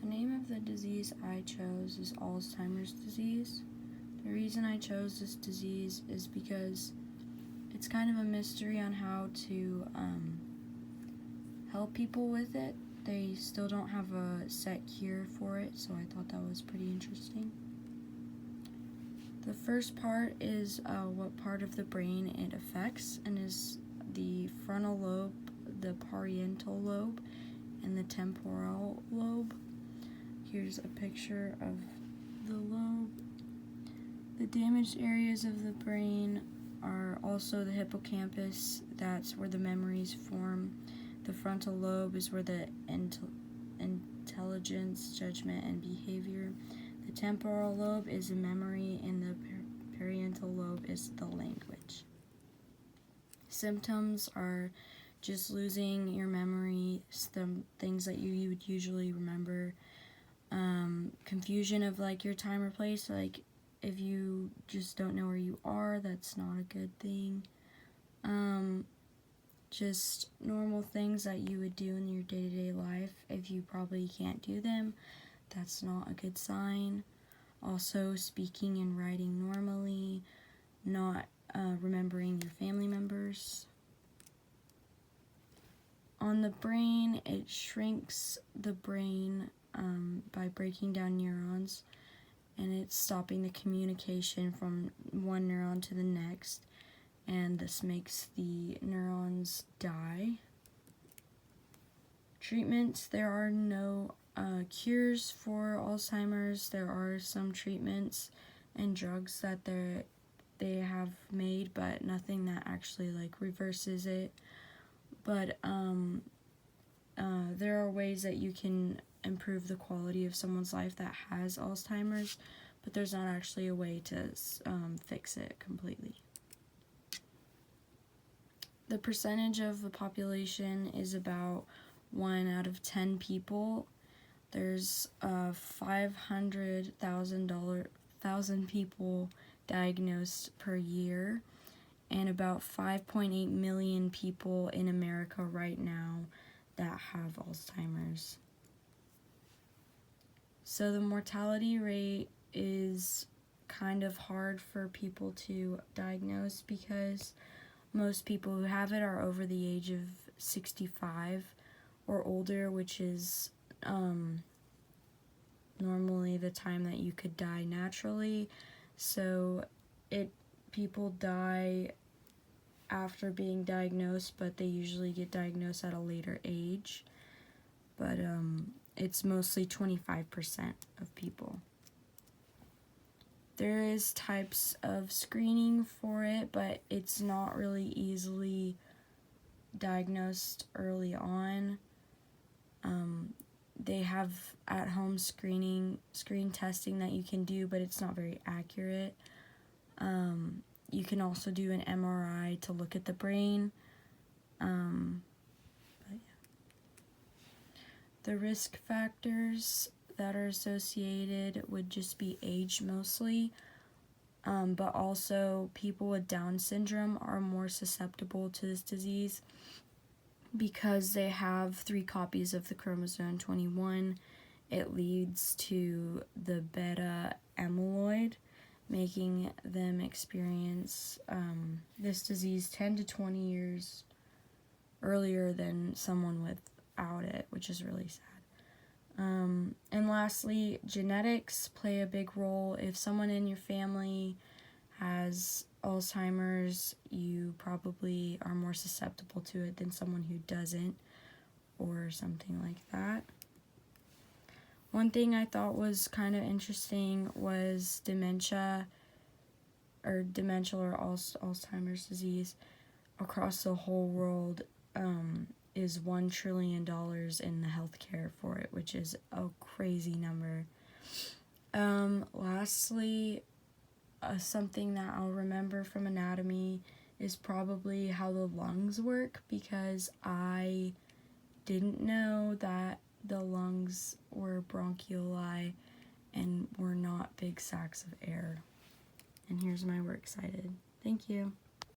The name of the disease I chose is Alzheimer's disease. The reason I chose this disease is because it's kind of a mystery on how to help people with it. They still don't have a set cure for it, so I thought that was pretty interesting. The first part is what part of the brain it affects, and is the frontal lobe, the parietal lobe, and the temporal lobe. Here's a picture of the lobe. The damaged areas of the brain are also the hippocampus, that's where the memories form. The frontal lobe is where the intelligence, judgment, and behavior. The temporal lobe is the memory, and the parietal lobe is the language. Symptoms are just losing your memory, the things that you would usually remember. Confusion of like your time or place, like if you just don't know where you are, that's not a good thing. Just normal things that you would do in your day-to-day life, if you probably can't do them, that's not a good sign. Also, speaking and writing normally, not remembering your family members. On the brain, it shrinks the brain by breaking down neurons, and it's stopping the communication from one neuron to the next, and this makes the neurons die. Treatments: there are no cures for Alzheimer's. There are some treatments and drugs that they have made, but nothing that actually like reverses it. But there are ways that you can improve the quality of someone's life that has Alzheimer's, but there's not actually a way to fix it completely. The percentage of the population is about 1 out of 10 people. There's 500,000 people diagnosed per year, and about 5.8 million people in America right now that have Alzheimer's. So the mortality rate is kind of hard for people to diagnose because most people who have it are over the age of 65 or older, which is normally the time that you could die naturally. So people die after being diagnosed, but they usually get diagnosed at a later age. But it's mostly 25% of people. There is types of screening for it, but it's not really easily diagnosed early on. They have at-home screen testing that you can do, but it's not very accurate. You can also do an MRI to look at the brain. But yeah. The risk factors that are associated would just be age mostly, but also people with Down syndrome are more susceptible to this disease because they have 3 copies of the chromosome 21. It leads to the beta amyloid, making them experience this disease 10 to 20 years earlier than someone without it, which is really sad. And lastly, genetics play a big role. If someone in your family has Alzheimer's, you probably are more susceptible to it than someone who doesn't, or something like that. One thing I thought was kind of interesting was dementia or Alzheimer's disease across the whole world is $1 trillion in the healthcare for it, which is a crazy number. Lastly, something that I'll remember from anatomy is probably how the lungs work, because I didn't know that the lungs were bronchioli and were not big sacs of air. And here's my works cited. Thank you.